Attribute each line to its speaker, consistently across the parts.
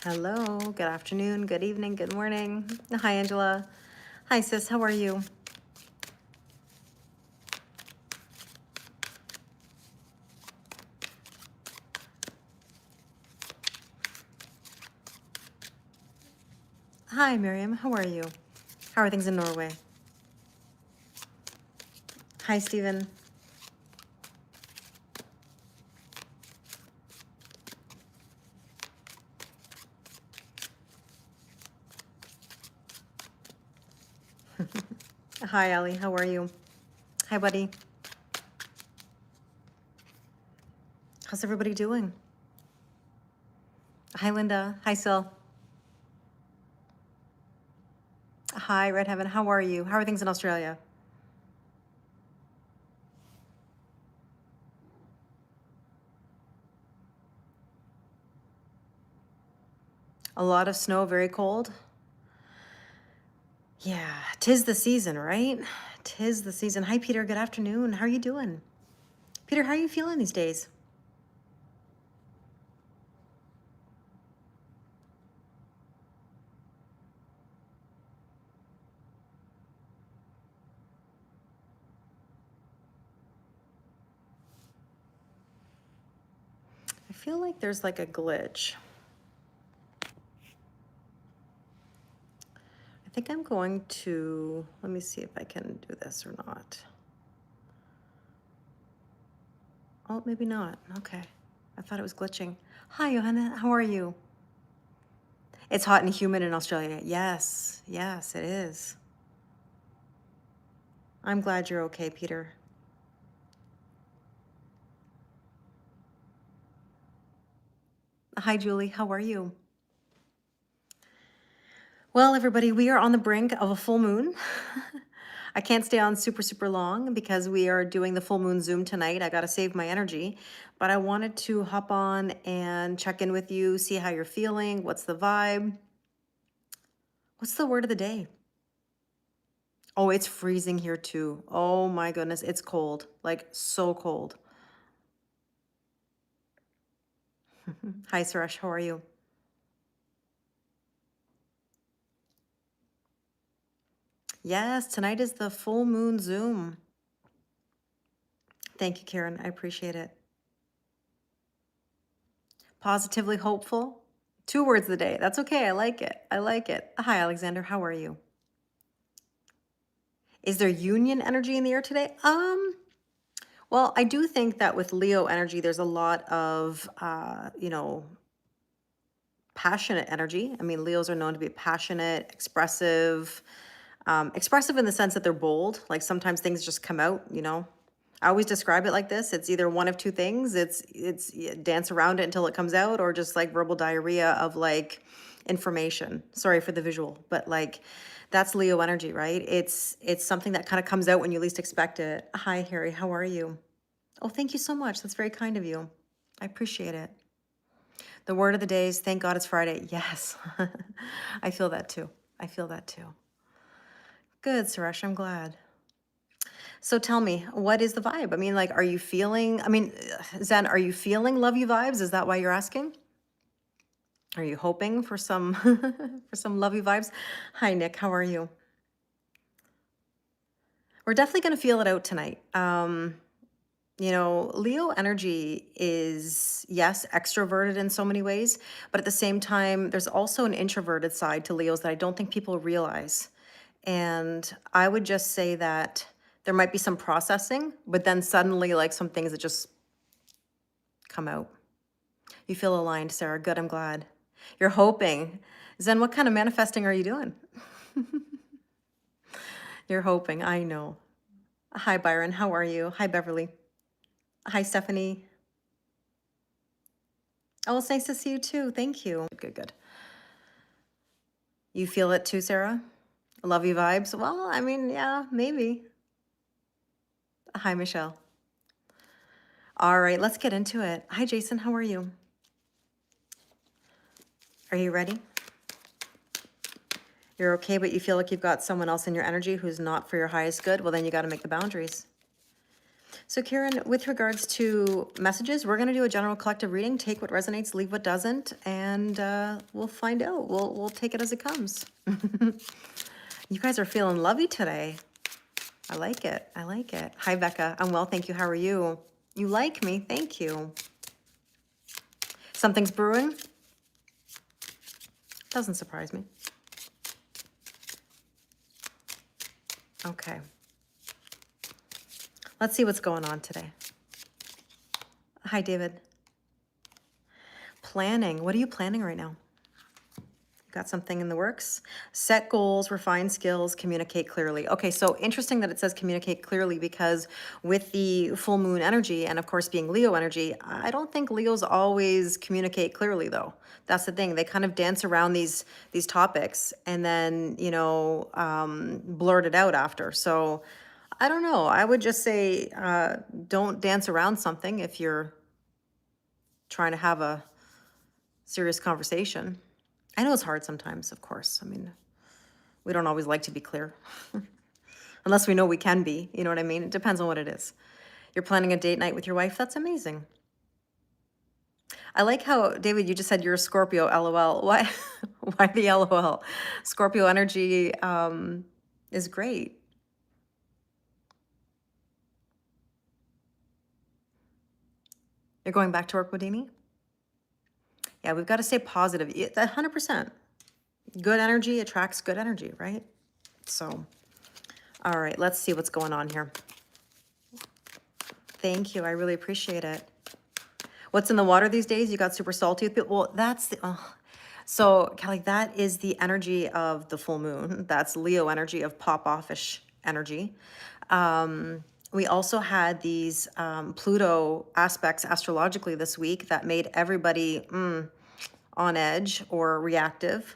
Speaker 1: Hello, good afternoon, good evening, good morning. Hi, Angela. Hi, sis, how are you? Hi, Miriam, how are you? How are things in Norway? Hi, Stephen. Hi, Ali, how are you? Hi, buddy. How's everybody doing? Hi, Linda. Hi, Sil. Hi, Red Heaven, how are you? How are things in Australia? A lot of snow, very cold. Yeah, tis the season, right? Tis the season. Hi, Peter, good afternoon. How are you doing? Peter, how are you feeling these days? I feel like there's like a glitch. I think I'm going to, let me see if I can do this or not. Oh, maybe not. Okay. I thought it was glitching. Hi, Johanna. How are you? It's hot and humid in Australia. Yes, yes, it is. I'm glad you're okay, Peter. Hi, Julie. How are you? Well, everybody, we are on the brink of a full moon. I can't stay on super long because we are doing the full moon Zoom tonight. I got to save my energy, but I wanted to hop on and check in with you, see how you're feeling. What's the vibe? What's the word of the day? Oh, it's freezing here too. Oh my goodness, it's cold, like so cold. Hi, Suresh, how are you? Yes, tonight is the full moon Zoom. Thank you, Karen. I appreciate it. Positively hopeful. 2 words a day. That's okay. I like it. I like it. Hi, Alexander. How are you? Is there union energy in the air today? Well, I do think that with Leo energy, there's a lot of, passionate energy. I mean, Leos are known to be passionate, expressive, expressive in the sense that they're bold. Like sometimes things just come out. I always describe it like this. It's either one of two things. It's dance around it until it comes out, or just like verbal diarrhea of like information. Sorry for the visual, but like that's Leo energy, right? It's something that kind of comes out when you least expect it. Hi, Harry. How are you? Oh, thank you so much. That's very kind of you. I appreciate it. The word of the day is thank God it's Friday. Yes. I feel that too. I feel that too. Good, Suresh. I'm glad. So tell me, what is the vibe? I mean, like, are you feeling, Zen, are you feeling lovey vibes? Is that why you're asking? Are you hoping for some for some lovey vibes? Hi, Nick. How are you? We're definitely going to feel it out tonight. Leo energy is, yes, extroverted in so many ways, but at the same time, there's also an introverted side to Leos that I don't think people realize. And I would just say that there might be some processing, but then suddenly, like some things that just come out. You feel aligned, Sarah. Good, I'm glad. You're hoping. Zen, what kind of manifesting are you doing? You're hoping, I know. Hi, Byron. How are you? Hi, Beverly. Hi, Stephanie. Oh, it's nice to see you too. Thank you. Good, good. You feel it too, Sarah? Love you vibes? Well, I mean, yeah, maybe. Hi, Michelle. All right, let's get into it. Hi, Jason. How are you? Are you ready? You're okay, but you feel like you've got someone else in your energy who's not for your highest good? Well, then you got to make the boundaries. So Karen, with regards to messages, we're going to do a general collective reading. Take what resonates, leave what doesn't, and we'll find out. We'll take it as it comes. You guys are feeling lovey today. I like it. I like it. Hi, Becca. I'm well, thank you. How are you? You like me? Thank you. Something's brewing? Doesn't surprise me. Okay. Let's see what's going on today. Hi, David. Planning. What are you planning right now? Got something in the works? Set goals, refine skills, communicate clearly. Okay, so interesting that it says communicate clearly, because with the full moon energy, and of course being Leo energy, I don't think Leos always communicate clearly though. That's the thing. They kind of dance around these topics and then, blurt it out after. So I don't know. I would just say don't dance around something if you're trying to have a serious conversation. I know it's hard sometimes, of course. I mean, we don't always like to be clear. Unless we know we can be, you know what I mean? It depends on what it is. You're planning a date night with your wife, that's amazing. I like how, David, you just said you're a Scorpio, LOL. Why, why the LOL? Scorpio energy is great. You're going back to work, Wadini? Yeah, we've got to stay positive. 100%. Good energy attracts good energy, right? So, all right, let's see what's going on here. Thank you. I really appreciate it. What's in the water these days? You got super salty with people? Well, that's the... So, Kelly, that is the energy of the full moon. That's Leo energy of pop-offish energy. We also had these Pluto aspects astrologically this week that made everybody on edge or reactive.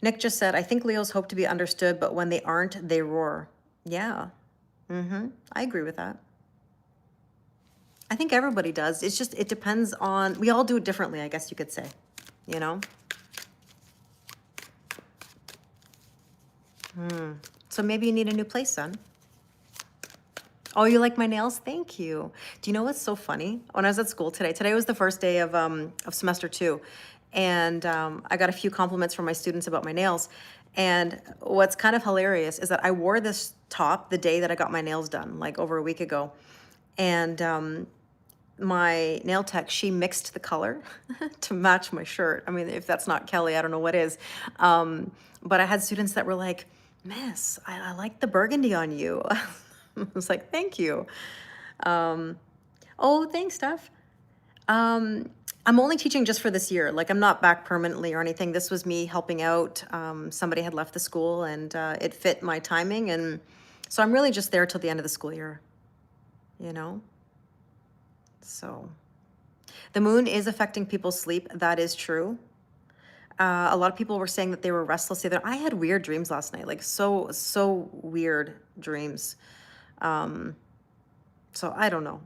Speaker 1: Nick just said, I think Leos hope to be understood, but when they aren't, they roar. Yeah. I agree with that. I think everybody does. It's just, it depends on, we all do it differently, I guess you could say, you know? So maybe you need a new place, son. Oh, you like my nails? Thank you. Do you know what's so funny? When I was at school today was the first day of semester 2. And I got a few compliments from my students about my nails. And what's kind of hilarious is that I wore this top the day that I got my nails done, like over a week ago. And my nail tech, she mixed the color to match my shirt. I mean, if that's not Kelly, I don't know what is. But I had students that were like, Miss, I like the burgundy on you. I was like, thank you. Oh, thanks, Steph. I'm only teaching just for this year. Like, I'm not back permanently or anything. This was me helping out. Somebody had left the school and it fit my timing. And so I'm really just there till the end of the school year, you know? So the moon is affecting people's sleep. That is true. A lot of people were saying that they were restless. I had weird dreams last night, like so weird dreams. So I don't know.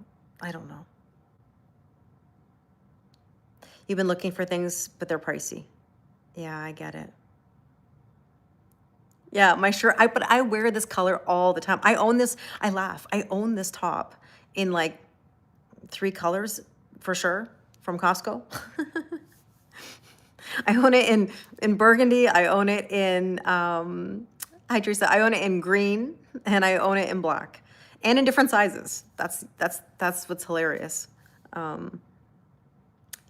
Speaker 1: You've been looking for things, but they're pricey. Yeah, I get it. Yeah, my shirt, but I wear this color all the time. I own this, I laugh. I own this top in like 3 colors for sure from Costco. I own it in burgundy. I own it in, hi Teresa, I own it in green, and I own it in black, and in different sizes. That's what's hilarious.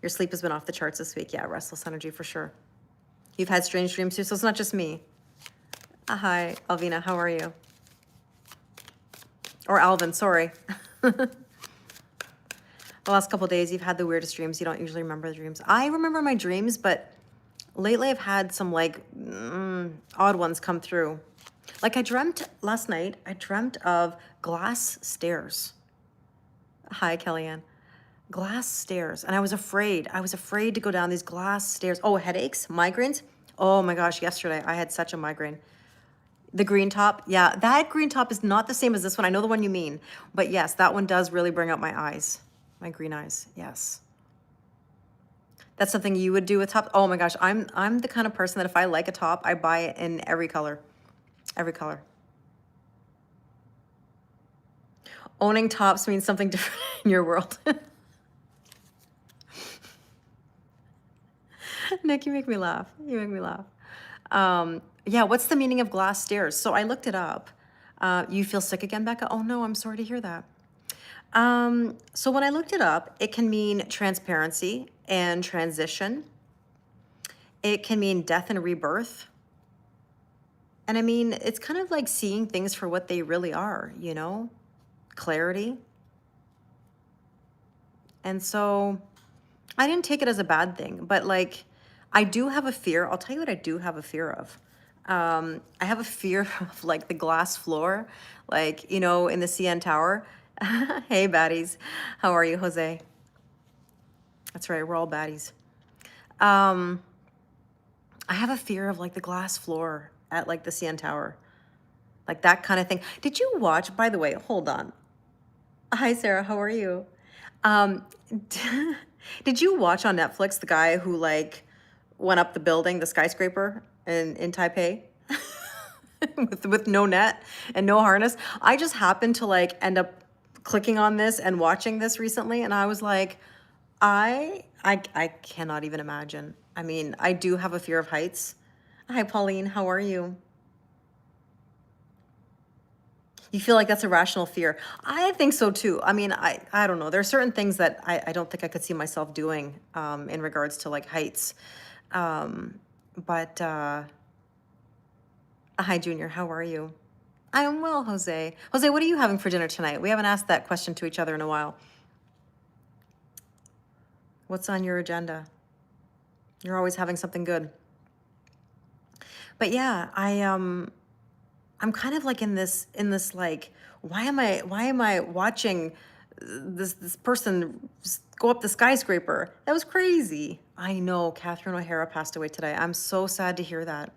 Speaker 1: Your sleep has been off the charts this week. Yeah, restless energy for sure. You've had strange dreams too, so it's not just me. Hi, Alvina, how are you? Or Alvin, sorry. The last couple of days, you've had the weirdest dreams. You don't usually remember the dreams. I remember my dreams, but lately I've had some like odd ones come through. Like last night, I dreamt of glass stairs. Hi, Kellyanne. Glass stairs. And I was afraid. to go down these glass stairs. Oh, headaches, migraines. Oh my gosh, yesterday I had such a migraine. The green top. Yeah, that green top is not the same as this one. I know the one you mean. But yes, that one does really bring out my eyes. My green eyes. Yes. That's something you would do with top. Oh my gosh, I'm the kind of person that if I like a top, I buy it in every color. Every color. Owning tops means something different in your world. Nick, you make me laugh. You make me laugh. Yeah, what's the meaning of glass stairs? So I looked it up. You feel sick again, Becca? Oh no, I'm sorry to hear that. So when I looked it up, it can mean transparency and transition. It can mean death and rebirth. And I mean, it's kind of like seeing things for what they really are, you know? Clarity. And so I didn't take it as a bad thing, but like I do have a fear. I'll tell you what I do have a fear of. I have a fear of like the glass floor, like, you know, in the CN Tower. Hey, baddies. How are you, Jose? That's right. We're all baddies. Um, I have a fear of like the glass floor at like the CN Tower, like that kind of thing. Did you watch, by the way, hold on. Hi, Sarah. How are you? Um, did you watch on Netflix the guy who like went up the building, the skyscraper in Taipei with no net and no harness? I just happened to like end up clicking on this and watching this recently, and I was like, I cannot even imagine. I mean, I do have a fear of heights. Hi, Pauline. How are you? You feel like that's a rational fear. I think so too. I mean, I don't know. There are certain things that I don't think I could see myself doing in regards to like heights. Um, but hi, Junior. How are you? I am well, Jose. Jose, what are you having for dinner tonight? We haven't asked that question to each other in a while. What's on your agenda? You're always having something good. But yeah, I'm kind of like in this like why am I watching this person go up the skyscraper? That was crazy. I know Catherine O'Hara passed away today. I'm so sad to hear that.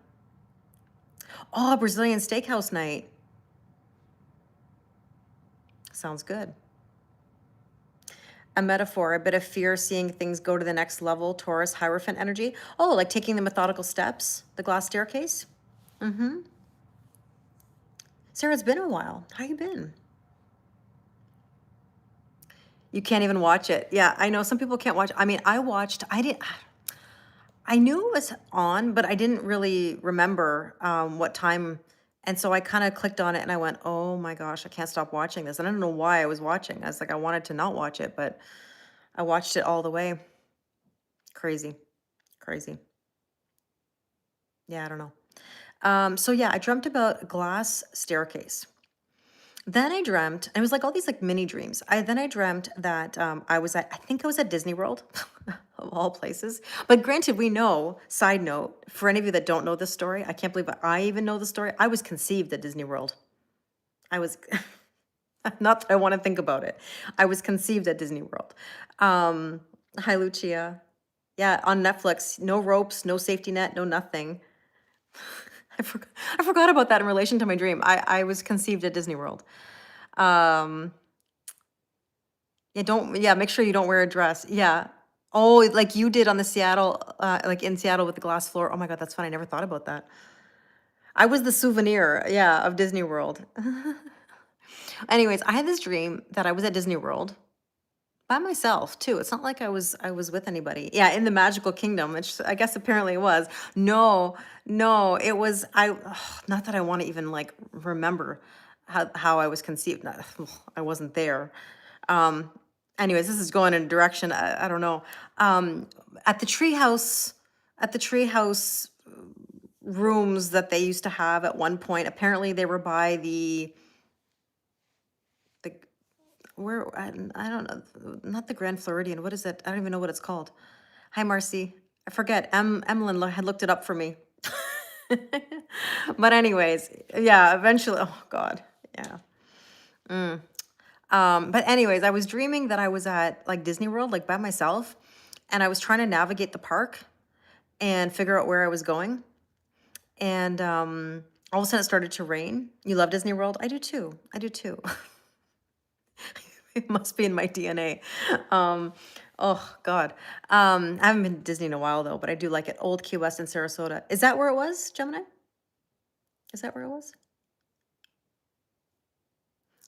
Speaker 1: Oh, Brazilian steakhouse night. Sounds good. A metaphor, a bit of fear, seeing things go to the next level, Taurus, Hierophant energy. Oh, like taking the methodical steps, the glass staircase. Mm-hmm. Sarah, it's been a while. How you been? You can't even watch it. Yeah, I know some people can't watch. I mean, I knew it was on, but I didn't really remember what time. And so I kind of clicked on it and I went, oh my gosh, I can't stop watching this. And I don't know why I was watching. I was like, I wanted to not watch it, but I watched it all the way. Crazy, crazy. Yeah, I don't know. So yeah, I dreamt about a glass staircase. Then I dreamt, and it was like all these like mini dreams. I dreamt that I think I was at Disney World, of all places. But granted, we know, side note, for any of you that don't know this story, I can't believe I even know the story. I was conceived at Disney World. I was, not that I want to think about it. I was conceived at Disney World. Hi, Lucia. Yeah, on Netflix, no ropes, no safety net, no nothing. I forgot about that in relation to my dream. I was conceived at Disney World. Um, yeah, make sure you don't wear a dress. Yeah. Oh, like you did on the Seattle, like in Seattle with the glass floor. Oh my God, that's fun. I never thought about that. I was the souvenir, yeah, of Disney World. Anyways, I had this dream that I was at Disney World by myself too. It's not like I was with anybody. Yeah, in the magical kingdom, which I guess apparently it was. No, no, it was not that I want to even like remember how I was conceived. I wasn't there. Um, anyways, this is going in a direction I don't know. Um, at the treehouse, at the treehouse rooms that they used to have at one point, apparently they were by the where I don't know, not the Grand Floridian. What is it? I don't even know what it's called. Hi, Marcy. I forget. Emlyn had looked it up for me. But anyways, yeah. Eventually, oh God, yeah. But anyways, I was dreaming that I was at like Disney World, like by myself, and I was trying to navigate the park and figure out where I was going. And all of a sudden it started to rain. You love Disney World? I do too. I do too. It must be in my DNA. Um, oh God. I haven't been to Disney in a while though, but I do like it. Old Key West in Sarasota. Is that where it was, Gemini? Is that where it was?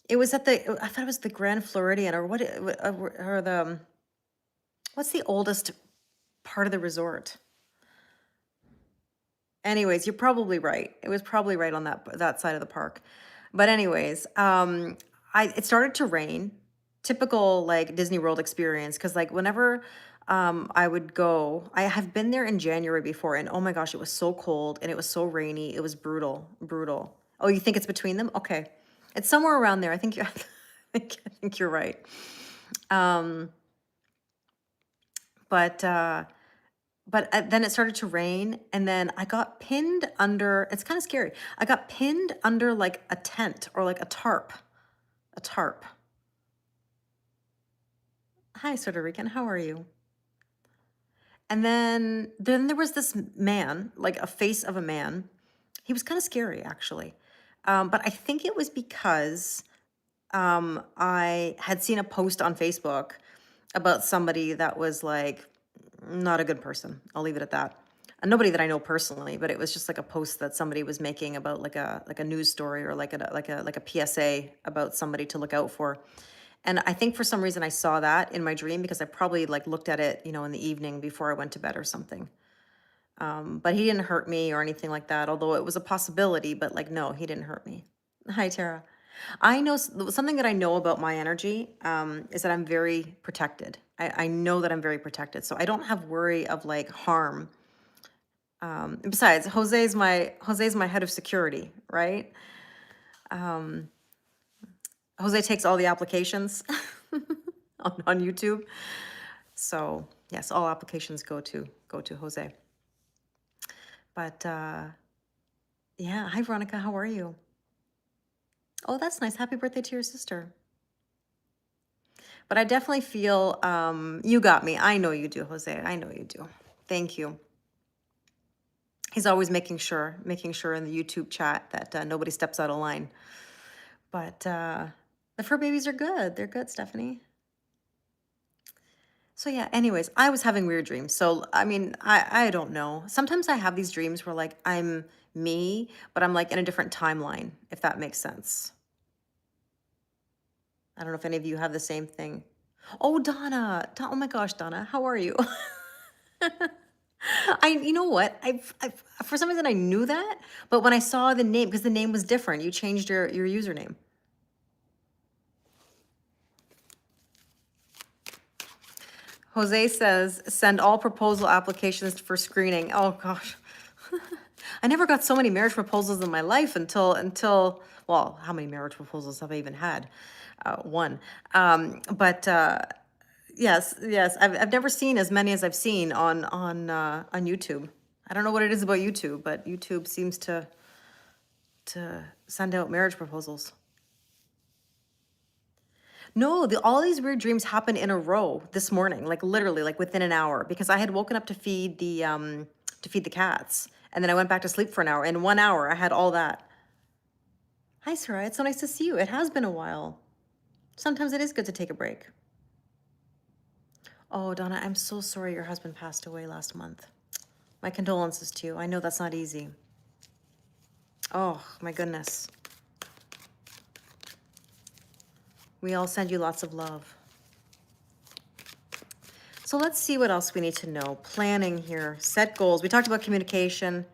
Speaker 1: It was at the, I thought it was the Grand Floridian, or what, or the, what's the oldest part of the resort? Anyways, you're probably right. It was probably right on that side of the park. But anyways, it started to rain. Typical like Disney World experience, because like whenever I would go, I have been there in January before, and oh my gosh, it was so cold and it was so rainy. It was brutal, brutal. Oh, you think it's between them? Okay. It's somewhere around there. I think you're I think you're right. Um, but then it started to rain, and then I got pinned under, it's kind of scary. I got pinned under like a tent or like a tarp. A tarp. Hi, Puerto Rican, how are you? And then there was this man, like a face of a man. He was kind of scary, actually. But I think it was because I had seen a post on Facebook about somebody that was like not a good person. I'll leave it at that. And nobody that I know personally, but it was just like a post that somebody was making about like a news story, or like a PSA about somebody to look out for. And I think for some reason I saw that in my dream, because I probably like looked at it, in the evening before I went to bed or something. But he didn't hurt me or anything like that, although it was a possibility, but like, no, he didn't hurt me. Hi, Tara. I know something that I know about my energy, is that I'm very protected. I know that I'm very protected. So I don't have worry of like harm. Besides, Jose's my head of security, right? Jose takes all the applications on YouTube. So yes, all applications go to Jose. But yeah, hi Veronica, how are you? Oh, that's nice. Happy birthday to your sister. But I definitely feel you got me. I know you do, Jose. I know you do. Thank you. He's always making sure in the YouTube chat that nobody steps out of line. But the fur babies are good. They're good, Stephanie. So yeah, anyways, I was having weird dreams. So I mean, I don't know. Sometimes I have these dreams where like I'm me, but I'm like in a different timeline, if that makes sense. I don't know if any of you have the same thing. Oh, Donna. Oh my gosh, Donna, how are you? You know what? For some reason I knew that, but when I saw the name, because the name was different, you changed your username. Jose says, send all proposal applications for screening. Oh gosh. I never got so many marriage proposals in my life until well, how many marriage proposals have I even had? One. But yes, I've never seen as many as I've seen on YouTube. I don't know what it is about YouTube, but YouTube seems to send out marriage proposals. No, all these weird dreams happened in a row this morning, like literally, like within an hour, because I had woken up to feed the cats, and then I went back to sleep for an hour. In 1 hour, I had all that. Hi, Sarah. It's so nice to see you. It has been a while. Sometimes it is good to take a break. Oh, Donna, I'm so sorry your husband passed away last month. My condolences to you. I know that's not easy. Oh, my goodness. We all send you lots of love. So let's see what else we need to know. Planning here, set goals. We talked about communication.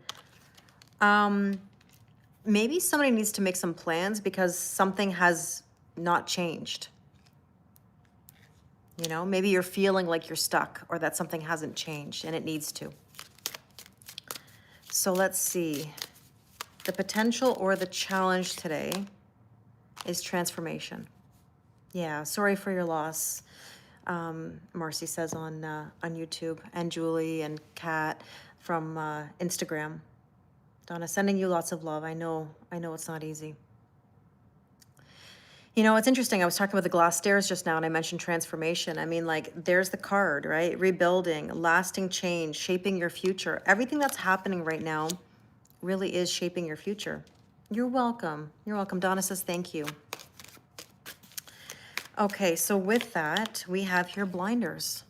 Speaker 1: Maybe somebody needs to make some plans because something has not changed. Maybe you're feeling like you're stuck, or that something hasn't changed and it needs to. So let's see. The potential or the challenge today is transformation. Yeah, sorry for your loss. Marcy says on YouTube, and Julie and Kat from Instagram. Donna, sending you lots of love. I know it's not easy. It's interesting. I was talking about the glass stairs just now, and I mentioned transformation. I mean, like, there's the card, right? Rebuilding, lasting change, shaping your future. Everything that's happening right now really is shaping your future. You're welcome. You're welcome. Donna says thank you. Okay, so with that, we have here blinders.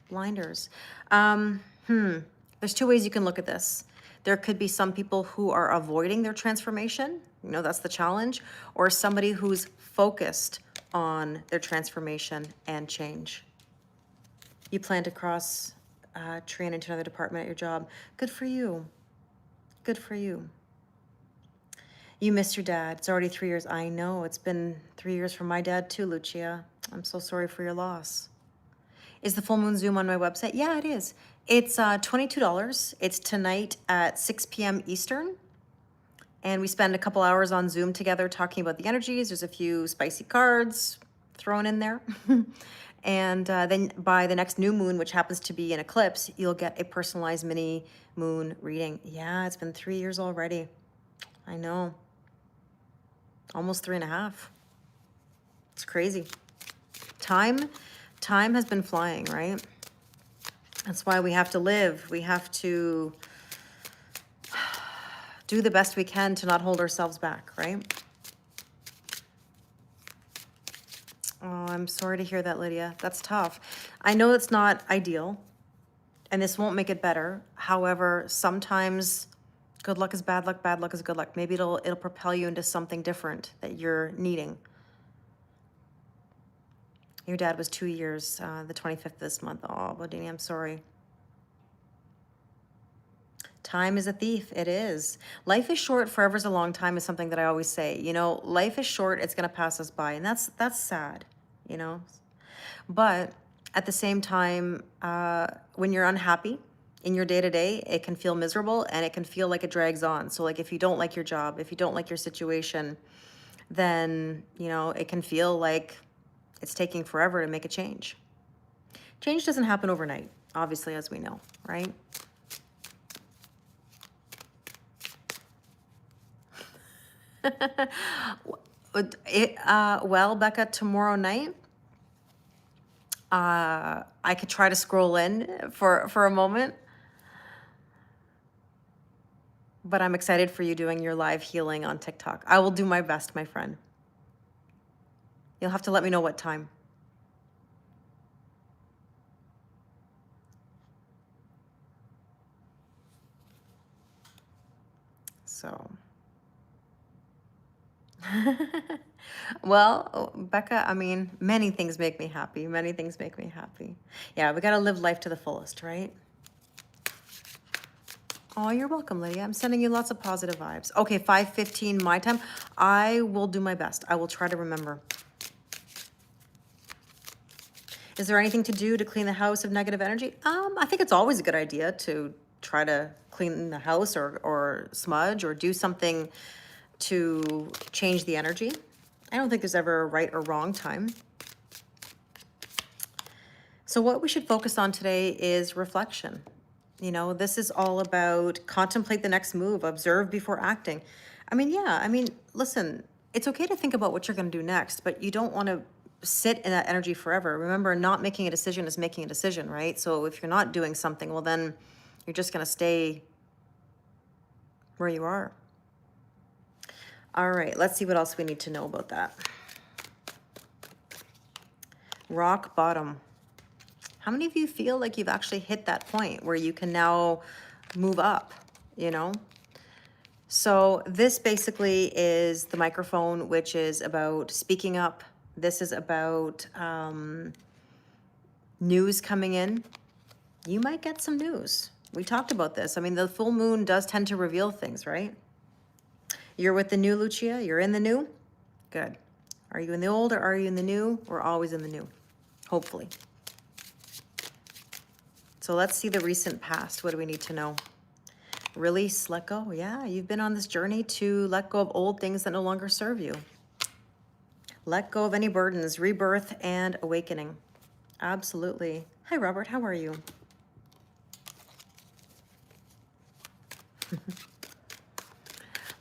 Speaker 1: Blinders. There's two ways you can look at this. There could be some people who are avoiding their transformation. You know, that's the challenge. Or somebody who's focused on their transformation and change. You plan to cross train into another department at your job. Good for you. Good for you. You missed your dad. It's already 3 years. I know. It's been 3 years for my dad too, Lucia. I'm so sorry for your loss. Is the full moon Zoom on my website? Yeah, it is. It's $22. It's tonight at 6 p.m. Eastern. And we spend a couple hours on Zoom together talking about the energies. There's a few spicy cards thrown in there. And then by the next new moon, which happens to be an eclipse, you'll get a personalized mini moon reading. Yeah, it's been 3 years already. I know. Almost 3.5. It's crazy. Time has been flying, right? That's why we have to live. We have to do the best we can to not hold ourselves back, right? Oh, I'm sorry to hear that, Lydia. That's tough. I know it's not ideal, and this won't make it better. However, sometimes good luck is bad luck is good luck. Maybe it'll propel you into something different that you're needing. Your dad was 2 years, the 25th this month. Oh, Bodini, I'm sorry. Time is a thief. It is. Life is short. Forever's a long time is something that I always say. You know, life is short. It's going to pass us by. And that's sad, you know. But at the same time, when you're unhappy in your day-to-day, it can feel miserable and it can feel like it drags on. So like if you don't like your job, if you don't like your situation, then, you know, it can feel like it's taking forever to make a change. Change doesn't happen overnight, obviously, as we know, right? Well, Becca, tomorrow night, I could try to scroll in for a moment, but I'm excited for you doing your live healing on TikTok. I will do my best, my friend. You'll have to let me know what time. So, well, Becca, I mean, many things make me happy. Many things make me happy. Yeah, we got to live life to the fullest, right? Oh, you're welcome, Lydia. I'm sending you lots of positive vibes. Okay, 5:15 my time. I will do my best. I will try to remember. Is there anything to do to clean the house of negative energy? I think it's always a good idea to try to clean the house or smudge or do something to change the energy. I don't think there's ever a right or wrong time. So what we should focus on today is reflection. You know, this is all about contemplate the next move, observe before acting. I mean, yeah, I mean, listen, it's okay to think about what you're going to do next, but you don't want to sit in that energy forever. Remember, not making a decision is making a decision, right? So if you're not doing something, well, then you're just going to stay where you are. All right, let's see what else we need to know about that. Rock bottom. How many of you feel like you've actually hit that point where you can now move up, you know? So this basically is the microphone, which is about speaking up. This is about news coming in. You might get some news. We talked about this. I mean, the full moon does tend to reveal things, right? You're with the new, Lucia? You're in the new? Good. Are you in the old or are you in the new? We're always in the new, hopefully. So let's see the recent past. What do we need to know? Release, let go. Yeah, you've been on this journey to let go of old things that no longer serve you. Let go of any burdens, rebirth and awakening. Absolutely. Hi, Robert. How are you?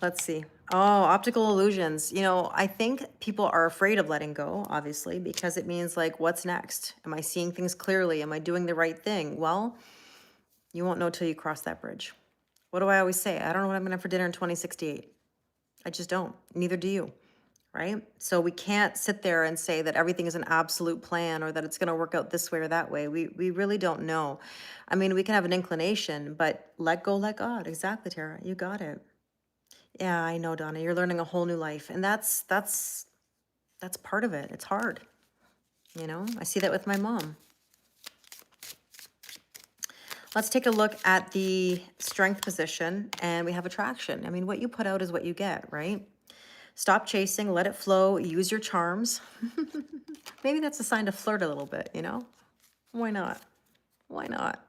Speaker 1: Let's see. Oh, optical illusions. You know, I think people are afraid of letting go, obviously, because it means like, what's next? Am I seeing things clearly? Am I doing the right thing? Well, you won't know till you cross that bridge. What do I always say? I don't know what I'm going to have for dinner in 2068. I just don't. Neither do you, right? So we can't sit there and say that everything is an absolute plan or that it's going to work out this way or that way. We really don't know. I mean, we can have an inclination, but let go, let God. Exactly, Tara. You got it. Yeah, I know, Donna. You're learning a whole new life, and that's part of it. It's hard. I see that with my mom. Let's take a look at the strength position, and we have attraction. I mean, what you put out is what you get, right? Stop chasing, let it flow, use your charms. Maybe that's a sign to flirt a little bit. Why not? Why not?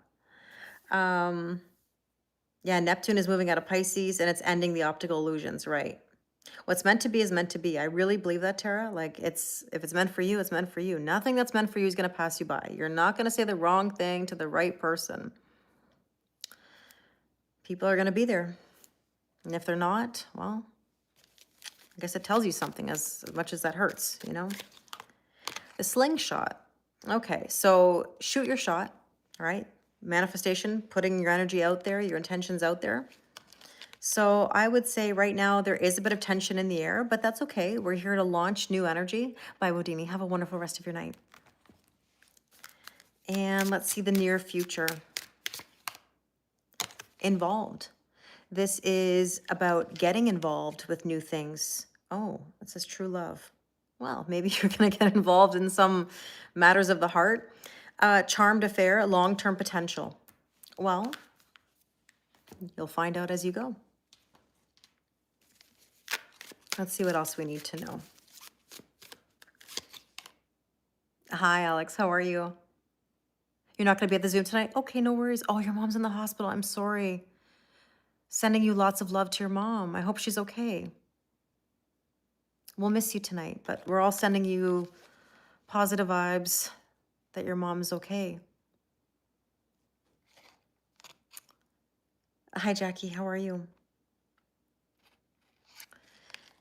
Speaker 1: Yeah, Neptune is moving out of Pisces and it's ending the optical illusions, right? What's meant to be is meant to be. I really believe that, Tara. Like if it's meant for you, it's meant for you. Nothing that's meant for you is going to pass you by. You're not going to say the wrong thing to the right person. People are going to be there. And if they're not, well, I guess it tells you something as much as that hurts. The slingshot. Okay, so shoot your shot, all right? Manifestation, putting your energy out there, your intentions out there. So I would say right now there is a bit of tension in the air, but that's okay. We're here to launch new energy. Bye, Wodini. Have a wonderful rest of your night. And let's see the near future. Involved. This is about getting involved with new things. Oh, it says true love. Well, maybe you're going to get involved in some matters of the heart. Charmed affair, long-term potential. Well, you'll find out as you go. Let's see what else we need to know. Hi, Alex. How are you? You're not going to be at the Zoom tonight? Okay, no worries. Oh, your mom's in the hospital. I'm sorry. Sending you lots of love to your mom. I hope she's okay. We'll miss you tonight, but we're all sending you positive vibes that your mom is okay. Hi, Jackie. How are you?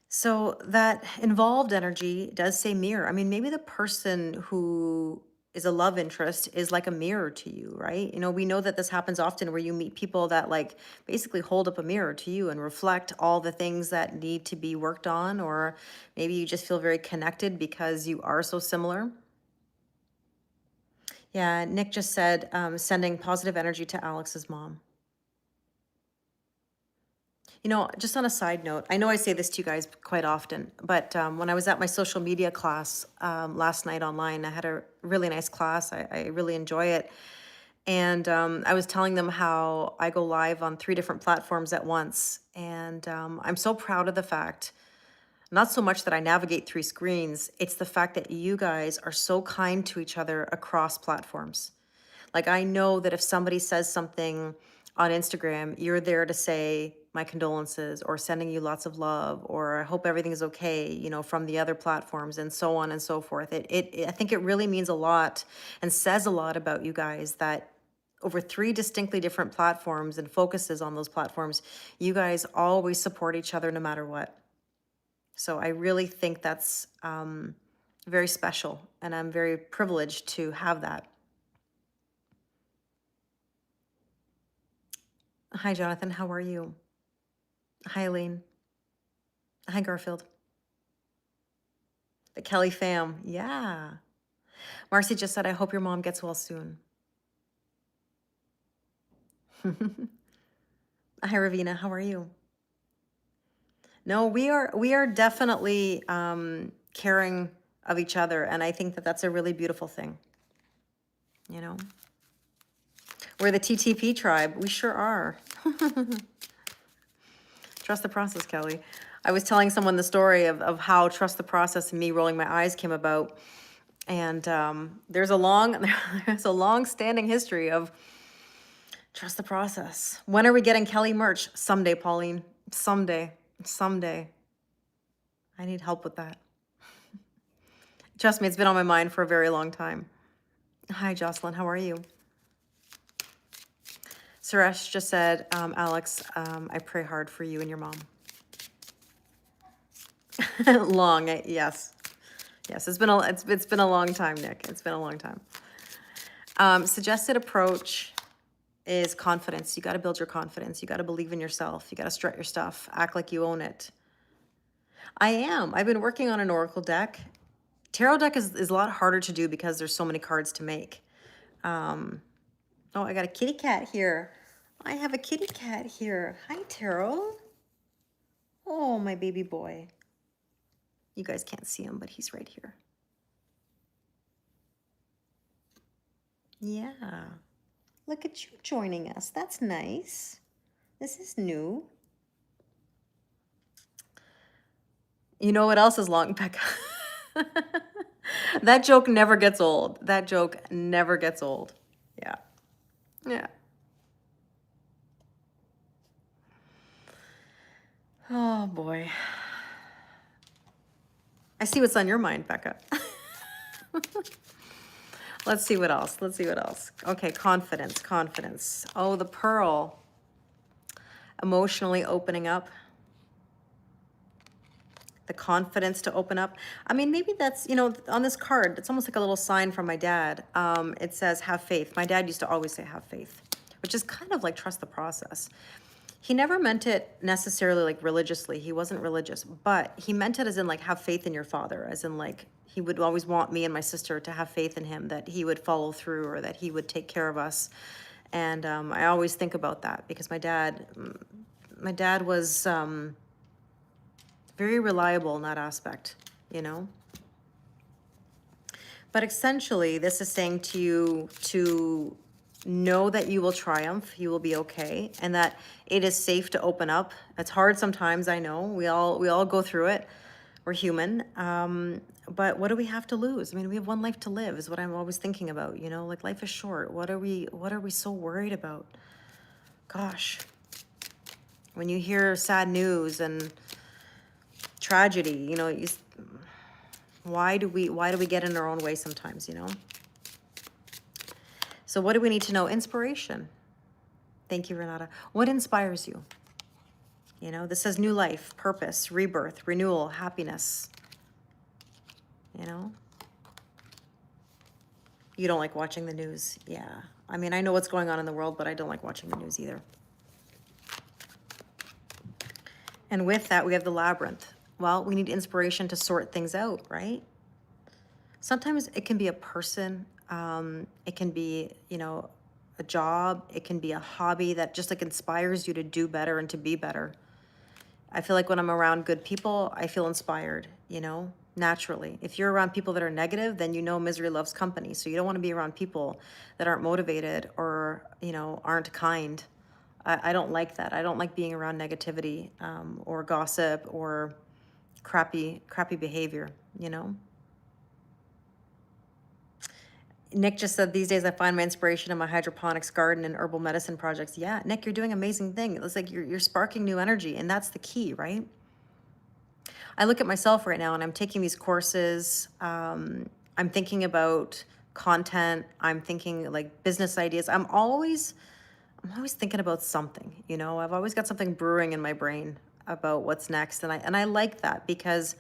Speaker 1: So that involved energy does say mirror. I mean, maybe the person who is a love interest is like a mirror to you, right? We know that this happens often where you meet people that like basically hold up a mirror to you and reflect all the things that need to be worked on, or maybe you just feel very connected because you are so similar. Yeah, Nick just said sending positive energy to Alex's mom. Just on a side note, I know I say this to you guys quite often, but when I was at my social media class last night online, I had a really nice class. I really enjoy it. And I was telling them how I go live on 3 different platforms at once. And I'm so proud of the fact, not so much that I navigate 3 screens, it's the fact that you guys are so kind to each other across platforms. Like, I know that if somebody says something on Instagram, you're there to say my condolences or sending you lots of love or I hope everything's okay, from the other platforms and so on and so forth. I think it really means a lot and says a lot about you guys that over 3 distinctly different platforms and focuses on those platforms, you guys always support each other no matter what. So I really think that's very special, and I'm very privileged to have that. Hi, Jonathan. How are you? Hi, Elaine. Hi, Garfield. The Kelly fam. Yeah. Marcy just said, I hope your mom gets well soon. Hi, Ravina. How are you? No, we are definitely caring of each other, and I think that that's a really beautiful thing. We're the TTP tribe. We sure are. Trust the process, Kelly. I was telling someone the story of how trust the process and me rolling my eyes came about. And there's a long-standing history of trust the process. When are we getting Kelly merch? Someday, Pauline. Someday. I need help with that. Trust me, it's been on my mind for a very long time. Hi, Jocelyn. How are you? Suresh just said, Alex, I pray hard for you and your mom. Long, yes. Yes, it's been a long time, Nick. It's been a long time. Suggested approach is confidence. You got to build your confidence. You got to believe in yourself. You got to strut your stuff. Act like you own it. I am. I've been working on an oracle deck. Tarot deck is a lot harder to do because there's so many cards to make. Um, oh, I got a kitty cat here. I have a kitty cat here. Hi, Tarot. Oh, my baby boy. You guys can't see him, but he's right here. Yeah. Look at you joining us. That's nice. This is new. You know what else is long, Becca? That joke never gets old. That joke never gets old. Yeah. Yeah. Oh, boy. I see what's on your mind, Becca. Let's see what else. Let's see what else. Okay, confidence, confidence. Oh, the pearl. Emotionally opening up. The confidence to open up. I mean, maybe that's, on this card, it's almost like a little sign from my dad. It says, have faith. My dad used to always say, have faith, which is kind of like trust the process. He never meant it necessarily like religiously. He wasn't religious, but he meant it as in like have faith in your father, as in like he would always want me and my sister to have faith in him, that he would follow through or that he would take care of us. And I always think about that because my dad was very reliable in that aspect, you know? But essentially, this is saying to you to know that you will triumph, you will be okay, and that it is safe to open up. It's hard sometimes, I know. We all go through it. We're human. But what do we have to lose? I mean, we have one life to live, is what I'm always thinking about, like life is short. What are we so worried about? Gosh. When you hear sad news and tragedy, why do we get in our own way sometimes, So what do we need to know? Inspiration. Thank you, Renata. What inspires you? This says new life, purpose, rebirth, renewal, happiness. You don't like watching the news. Yeah. I mean, I know what's going on in the world, but I don't like watching the news either. And with that, we have the labyrinth. Well, we need inspiration to sort things out, right? Sometimes it can be a person. It can be, a job. It can be a hobby that just like inspires you to do better and to be better. I feel like when I'm around good people, I feel inspired, naturally. If you're around people that are negative, then misery loves company. So you don't want to be around people that aren't motivated or, aren't kind. I don't like that. I don't like being around negativity or gossip or crappy behavior, Nick just said, these days I find my inspiration in my hydroponics garden and herbal medicine projects. Yeah, Nick, you're doing amazing thing. It's like you're sparking new energy, and that's the key, right? I look at myself right now and I'm taking these courses. I'm thinking about content. I'm thinking like business ideas. I'm always thinking about something, I've always got something brewing in my brain about what's next. And I like that because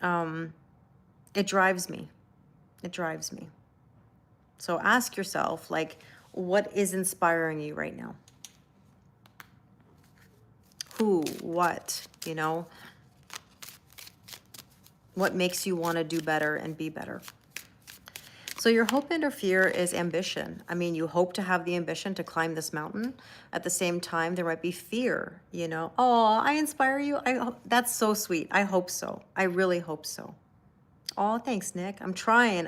Speaker 1: it drives me. It drives me. So ask yourself, like, what is inspiring you right now? Who, what, what makes you want to do better and be better? So your hope and or fear is ambition. I mean, you hope to have the ambition to climb this mountain. At the same time, there might be fear, Oh, I inspire you. That's so sweet. I hope so. I really hope so. Oh, thanks, Nick. I'm trying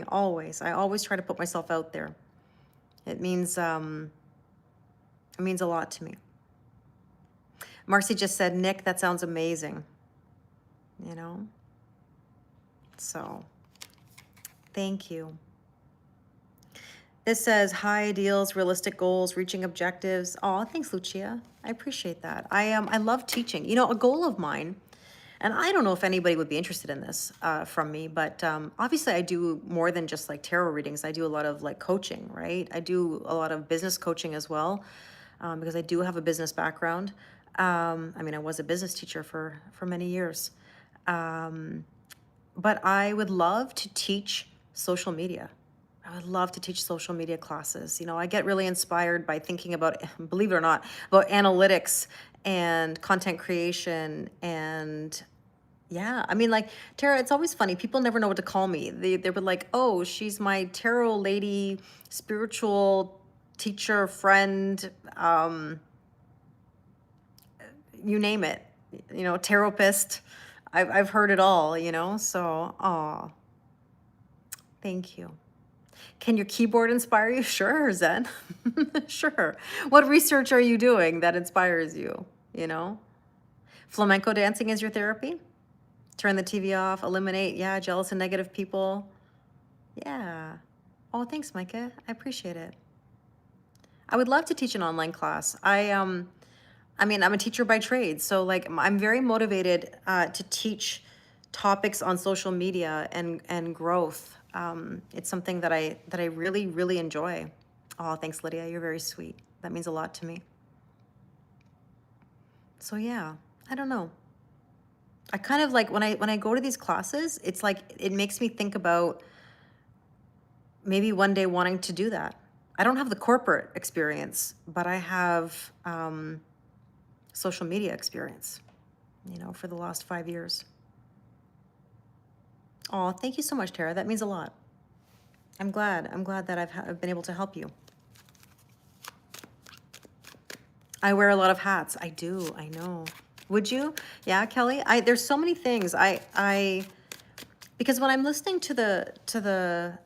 Speaker 1: always. I always try to put myself out there. It means a lot to me. Marcy just said, Nick, that sounds amazing. So thank you. This says high ideals, realistic goals, reaching objectives. Oh, thanks, Lucia. I appreciate that. I love teaching. A goal of mine, and I don't know if anybody would be interested in this from me, but obviously I do more than just like tarot readings. I do a lot of like coaching, right? I do a lot of business coaching as well because I do have a business background. I mean, I was a business teacher for many years. But I would love to teach social media. I would love to teach social media classes. I get really inspired by thinking about, believe it or not, about analytics and content creation and Yeah, I mean, like, Tara, it's always funny. People never know what to call me. They were like, "Oh, she's my tarot lady, spiritual teacher, friend, you name it. Therapist." I've heard it all, So, oh, thank you. Can your keyboard inspire you? Sure, Zen. Sure. What research are you doing that inspires you? You know? Flamenco dancing is your therapy? Turn the TV off, eliminate, yeah, jealous and negative people. Yeah. Oh, thanks, Micah. I appreciate it. I would love to teach an online class. I mean, I'm a teacher by trade, so like I'm very motivated to teach topics on social media and growth. It's something that I really really enjoy. Oh, thanks, Lydia. You're very sweet. That means a lot to me. So yeah, I don't know. I kind of like when I go to these classes, it's like it makes me think about maybe one day wanting to do that. I don't have the corporate experience, but I have social media experience, for the last 5 years. Oh, thank you so much, Tara. That means a lot. I'm glad. I'm glad that I've been able to help you. I wear a lot of hats. I do. I know. Would you? Yeah, Kelly. There's so many things. Because when I'm listening to the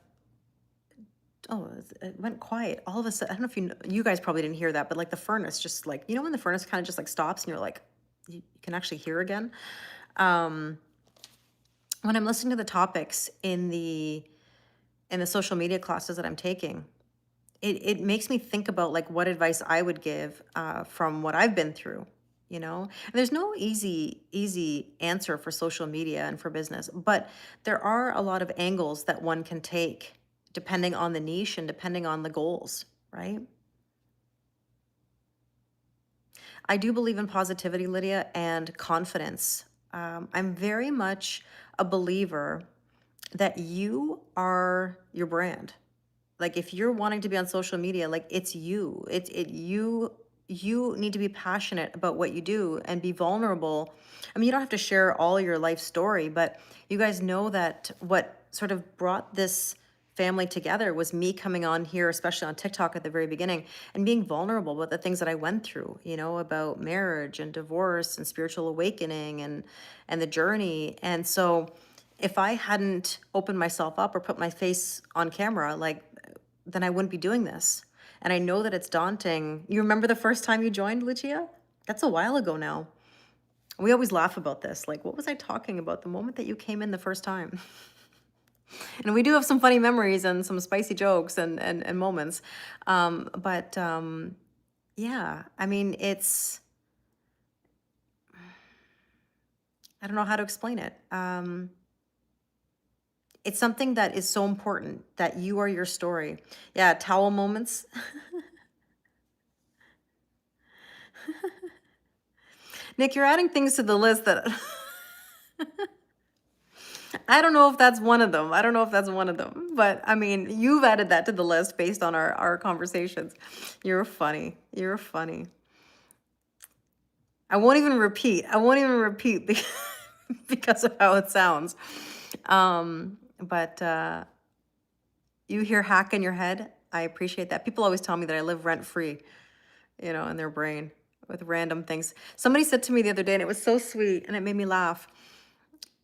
Speaker 1: oh, it went quiet all of a sudden. I don't know if you guys probably didn't hear that, but like the furnace, just like when the furnace kind of just like stops and you're like you can actually hear again. Um, when I'm listening to the topics in the social media classes that I'm taking, it makes me think about like what advice I would give from what I've been through. And there's no easy answer for social media and for business, but there are a lot of angles that one can take depending on the niche and depending on the goals, right? I do believe in positivity, Lydia, and confidence. I'm very much a believer that you are your brand. Like if you're wanting to be on social media, like it's you. You need to be passionate about what you do and be vulnerable. I mean, you don't have to share all your life story, but you guys know that what sort of brought this family together was me coming on here, especially on TikTok at the very beginning, and being vulnerable about the things that I went through, about marriage and divorce and spiritual awakening and the journey. And so if I hadn't opened myself up or put my face on camera, like then I wouldn't be doing this. And I know that it's daunting. You remember the first time you joined, Lucia? That's a while ago now. We always laugh about this. Like, what was I talking about the moment that you came in the first time? And we do have some funny memories and some spicy jokes and moments. But yeah, I mean, I don't know how to explain it. It's something that is so important that you are your story. Yeah, towel moments. Nick, you're adding things to the list that I don't know if that's one of them. I don't know if that's one of them. But I mean, you've added that to the list based on our conversations. You're funny. You're funny. I won't even repeat. I won't even repeat because of how it sounds. But you hear hack in your head. I appreciate that. People always tell me that I live rent free, in their brain with random things. Somebody said to me the other day, and it was so sweet and it made me laugh.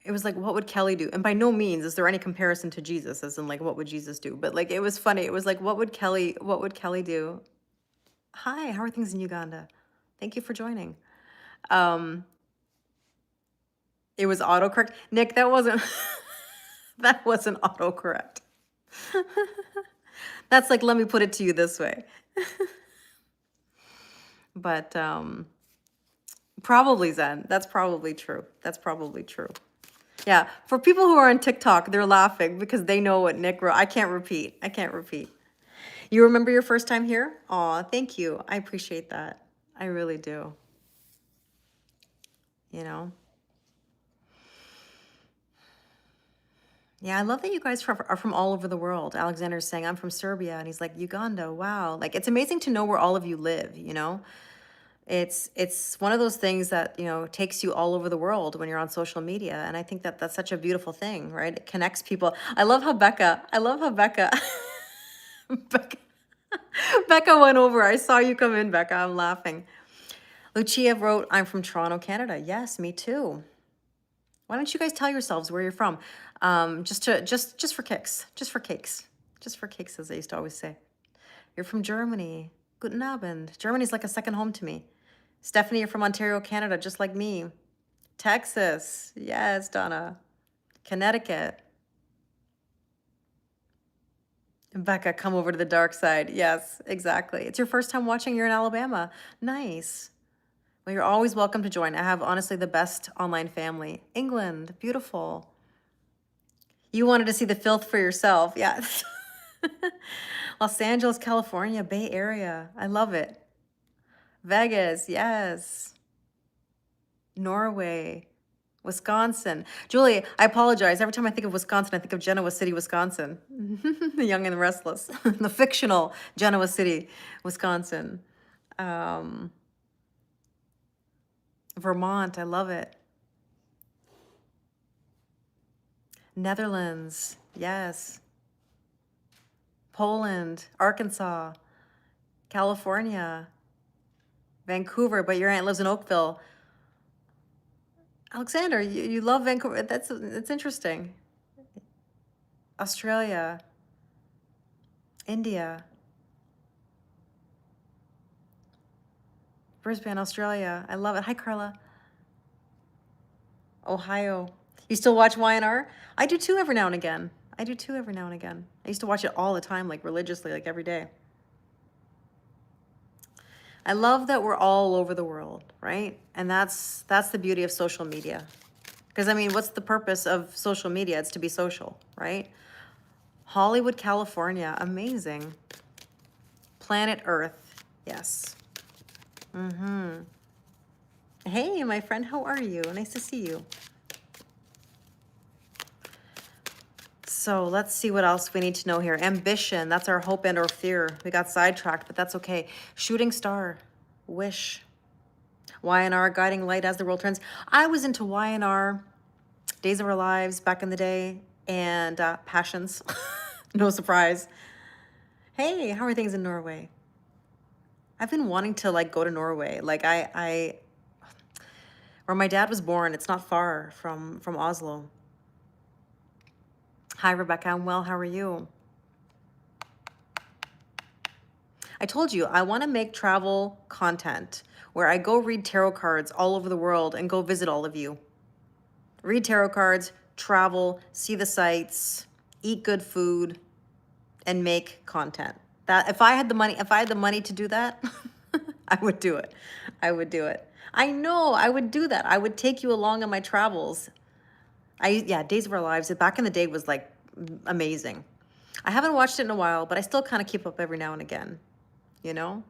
Speaker 1: It was like, what would Kelly do? And by no means is there any comparison to Jesus, as in like, what would Jesus do? But like, it was funny. It was like, what would Kelly do? Hi, how are things in Uganda? Thank you for joining. Um, it was autocorrect. Nick, that wasn't, that wasn't autocorrect. That's like, let me put it to you this way. But probably Zen. That's probably true. That's probably true. Yeah, for people who are on TikTok, they're laughing because they know what Nick wrote. I can't repeat. I can't repeat. You remember your first time here? Aw, thank you. I appreciate that. I really do. You know? Yeah, I love that you guys are from all over the world. Alexander's saying, I'm from Serbia. And he's like, Uganda. Wow. Like, it's amazing to know where all of you live, It's one of those things that, takes you all over the world when you're on social media. And I think that that's such a beautiful thing, right? It connects people. I love how Becca, Becca, Becca went over. I saw you come in, Becca. I'm laughing. Lucia wrote, I'm from Toronto, Canada. Yes, me too. Why don't you guys tell yourselves where you're from? Just for kicks, just for cakes, just for cakes, as they used to always say. You're from Germany. Guten Abend. Germany's like a second home to me. Stephanie, you're from Ontario, Canada, just like me. Texas. Yes, Donna. Connecticut. Becca, come over to the dark side. Yes, exactly. It's your first time watching. You're in Alabama. Nice. Well, you're always welcome to join. I have honestly the best online family. England. Beautiful. You wanted to see the filth for yourself. Yes. Los Angeles, California, Bay Area. I love it. Vegas. Yes. Norway, Wisconsin. Julie, I apologize. Every time I think of Wisconsin, I think of Genoa City, Wisconsin. The Young and the Restless. The fictional Genoa City, Wisconsin. Um, Vermont, I love it. Netherlands, yes. Poland, Arkansas, California, Vancouver, but your aunt lives in Oakville. Alexander, you love Vancouver. That's interesting. Australia, India, Brisbane, Australia. I love it. Hi, Carla. Ohio. You still watch YNR? I do too every now and again. I do too every now and again. I used to watch it all the time, like religiously, like every day. I love that we're all over the world, right? And that's the beauty of social media. Because I mean, what's the purpose of social media? It's to be social, right? Hollywood, California, amazing. Planet Earth, yes. Hey, my friend, how are you? Nice to see you. So let's see what else we need to know here. Ambition, that's our hope and or fear. We got sidetracked, but that's okay. Shooting star, wish. YNR, guiding light as the world turns. I was into YNR, Days of Our Lives back in the day, and Passions. No surprise. Hey, how are things in Norway? I've been wanting to like go to Norway. Like where my dad was born, it's not far from Oslo. Hi, Rebecca. I'm well. How are you? I told you I want to make travel content where I go read tarot cards all over the world and go visit all of you. Read tarot cards, travel, see the sights, eat good food, and make content. That if I had the money to do that, I would do it. I would do it. I know, I would do that. I would take you along on my travels. Yeah, Days of Our Lives, back in the day was like amazing. I haven't watched it in a while, but I still kind of keep up every now and again, you know?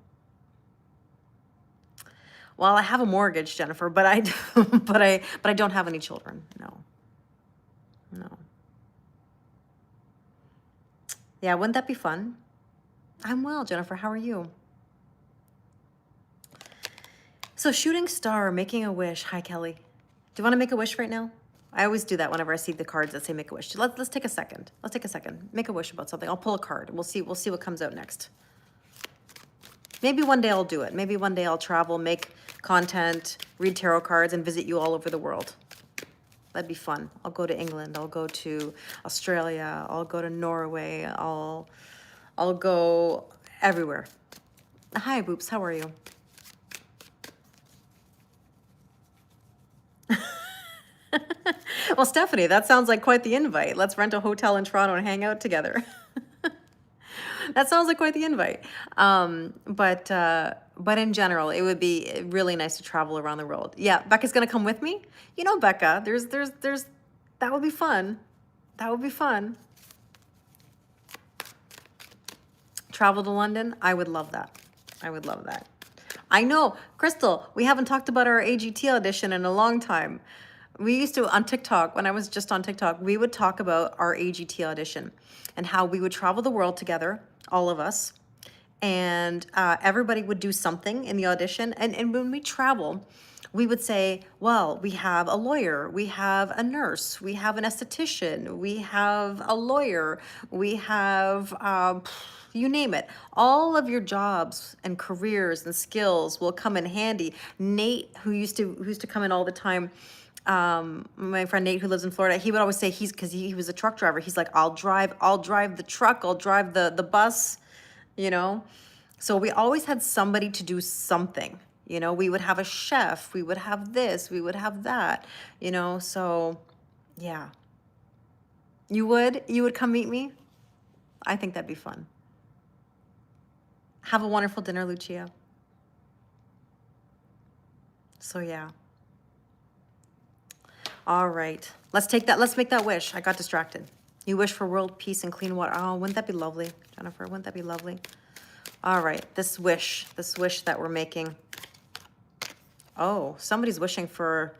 Speaker 1: Well, I have a mortgage, Jennifer, but I don't have any children. No. No. Yeah, wouldn't that be fun? I'm well, Jennifer. How are you? So shooting star, making a wish. Hi, Kelly. Do you want to make a wish right now? I always do that whenever I see the cards that say make a wish. Let's take a second. Let's take a second. Make a wish about something. I'll pull a card. We'll see what comes out next. Maybe one day I'll do it. Maybe one day I'll travel, make content, read tarot cards, and visit you all over the world. That'd be fun. I'll go to England. I'll go to Australia. I'll go to Norway. I'll go everywhere. Hi, Boops. How are you? Well, Stephanie, that sounds like quite the invite. Let's rent a hotel in Toronto and hang out together. That sounds like quite the invite. But in general, it would be really nice to travel around the world. Yeah, Becca's gonna come with me. You know, Becca, there's that would be fun. That would be fun. Travel to London, I would love that. I would love that. I know, Crystal, we haven't talked about our AGT audition in a long time. We used to, on TikTok, when I was just on TikTok, we would talk about our AGT audition and how we would travel the world together, all of us, and everybody would do something in the audition. And when we travel, we would say, well, we have a lawyer, we have a nurse, we have an esthetician, we have a lawyer, we have, you name it. All of your jobs and careers and skills will come in handy. Nate, who used to come in all the time, my friend Nate, who lives in Florida, he would always say because he was a truck driver. He's like, I'll drive the truck, I'll drive the bus, you know? So we always had somebody to do something. We would have a chef, we would have this, we would have that, so yeah. You would come meet me? I think that'd be fun. Have a wonderful dinner, Lucia. So yeah. All right. Let's make that wish. I got distracted. You wish for world peace and clean water. Oh, wouldn't that be lovely, Jennifer? Wouldn't that be lovely? All right, this wish that we're making. Oh, somebody's wishing for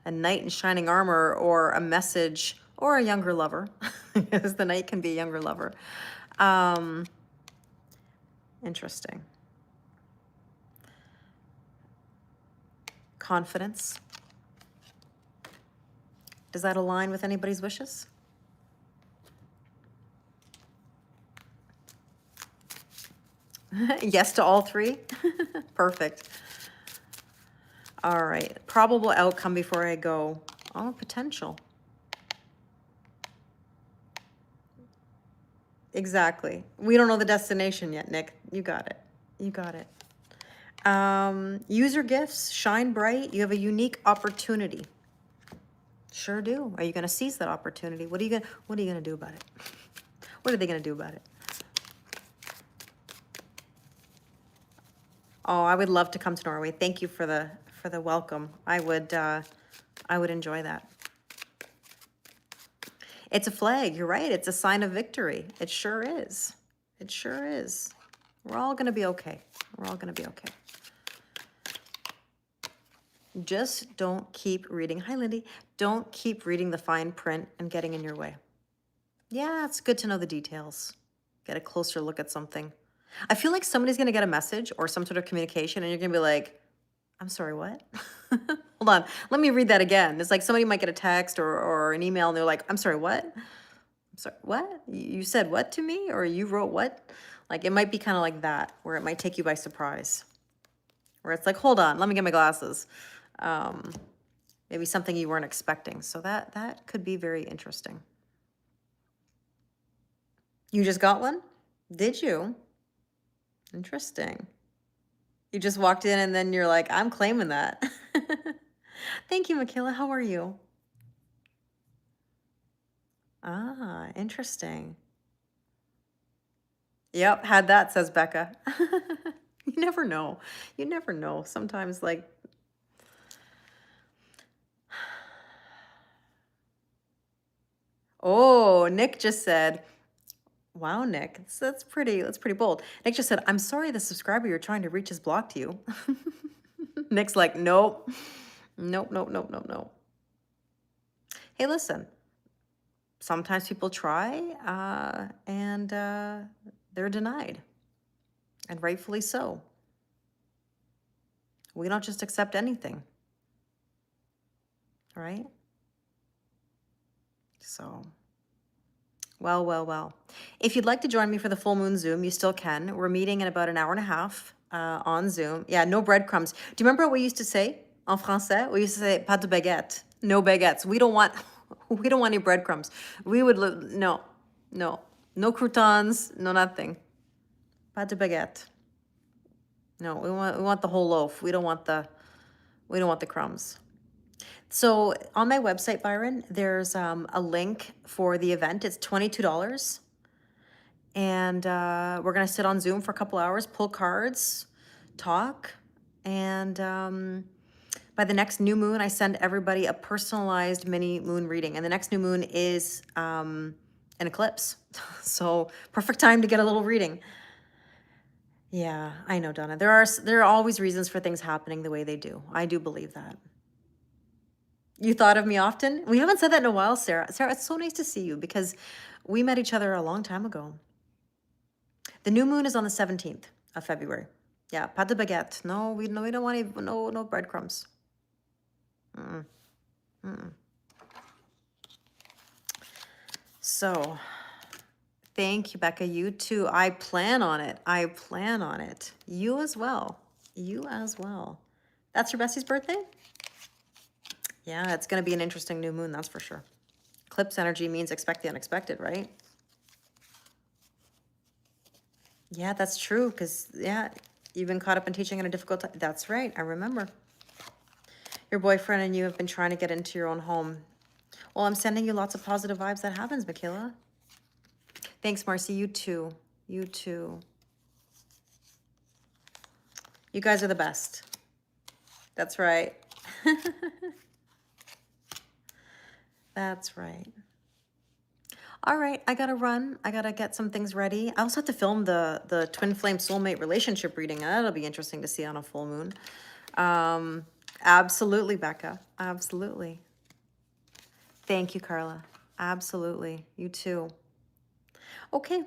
Speaker 1: a knight in shining armor or a message or a younger lover, because the knight can be a younger lover. Interesting. Confidence. Does that align with anybody's wishes? Yes to all three? Perfect. All right, probable outcome before I go. Oh, potential. Exactly. We don't know the destination yet, Nick. You got it. You got it. Use your gifts, shine bright. You have a unique opportunity. Sure do. Are you going to seize that opportunity? What are you going to do about it? What are they going to do about it? Oh, I would love to come to Norway. Thank you for the welcome. I would enjoy that. It's a flag. You're right. It's a sign of victory. It sure is. It sure is. We're all going to be okay. We're all going to be okay. Just don't keep reading. Hi, Lindy. Don't keep reading the fine print and getting in your way. Yeah, it's good to know the details. Get a closer look at something. I feel like somebody's going to get a message or some sort of communication and you're going to be like, I'm sorry, what? Hold on. Let me read that again. It's like somebody might get a text or an email and they're like, I'm sorry, what? I'm sorry, what? You said what to me? Or you wrote what? Like, it might be kind of like that, where it might take you by surprise. Where it's like, hold on, let me get my glasses. Maybe something you weren't expecting. So that could be very interesting. You just got one? Did you? Interesting. You just walked in and then you're like, I'm claiming that. Thank you, Michaela. How are you? Ah, interesting. Yep, had that, says Becca. You never know. You never know. Sometimes, like, oh, Nick just said, wow, Nick, that's pretty bold. Nick just said, I'm sorry the subscriber you're trying to reach has blocked you. Nick's like, nope. Nope, nope, nope, nope, nope. Hey, listen. Sometimes people try and they're denied. And rightfully so. We don't just accept anything. Right? So, well. If you'd like to join me for the full moon Zoom, you still can. We're meeting in about an hour and a half on Zoom. Yeah, no breadcrumbs. Do you remember what we used to say en français? We used to say pas de baguette, no baguettes. We don't want any breadcrumbs. We would no croutons, no nothing. Pas de baguette. No, we want the whole loaf. We don't want the crumbs. So on my website, Byron, there's a link for the event. It's $22. And we're going to sit on Zoom for a couple hours, pull cards, talk. And by the next new moon, I send everybody a personalized mini moon reading. And the next new moon is an eclipse. So perfect time to get a little reading. Yeah, I know, Donna. There are always reasons for things happening the way they do. I do believe that. You thought of me often? We haven't said that in a while, Sarah. Sarah, it's so nice to see you because we met each other a long time ago. The new moon is on the 17th of February. Yeah, pas de baguette. No, we don't want any, no breadcrumbs. Mm-mm. Mm-mm. So, thank you, Becca. You too. I plan on it. I plan on it. You as well. You as well. That's your bestie's birthday? Yeah, it's going to be an interesting new moon, that's for sure. Eclipse energy means expect the unexpected, right? Yeah, that's true. Because, yeah, you've been caught up in teaching in a difficult time. That's right. I remember. Your boyfriend and you have been trying to get into your own home. Well, I'm sending you lots of positive vibes. That happens, Michaela. Thanks, Marcy. You too. You too. You guys are the best. That's right. That's right. All right, I gotta run. I gotta get some things ready. I also have to film the twin flame soulmate relationship reading. That'll be interesting to see on a full moon. Absolutely, Becca. Absolutely. Thank you, Carla. Absolutely. You too. Okay.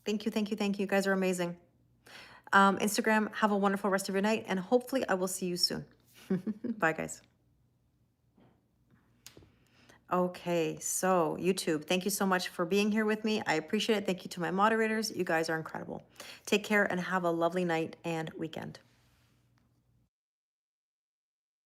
Speaker 1: Thank you, thank you, thank you. You guys are amazing. Instagram, have a wonderful rest of your night, and hopefully I will see you soon. Bye, guys. Okay, so YouTube, thank you so much for being here with me. I appreciate it. Thank you to my moderators. You guys are incredible. Take care and have a lovely night and weekend.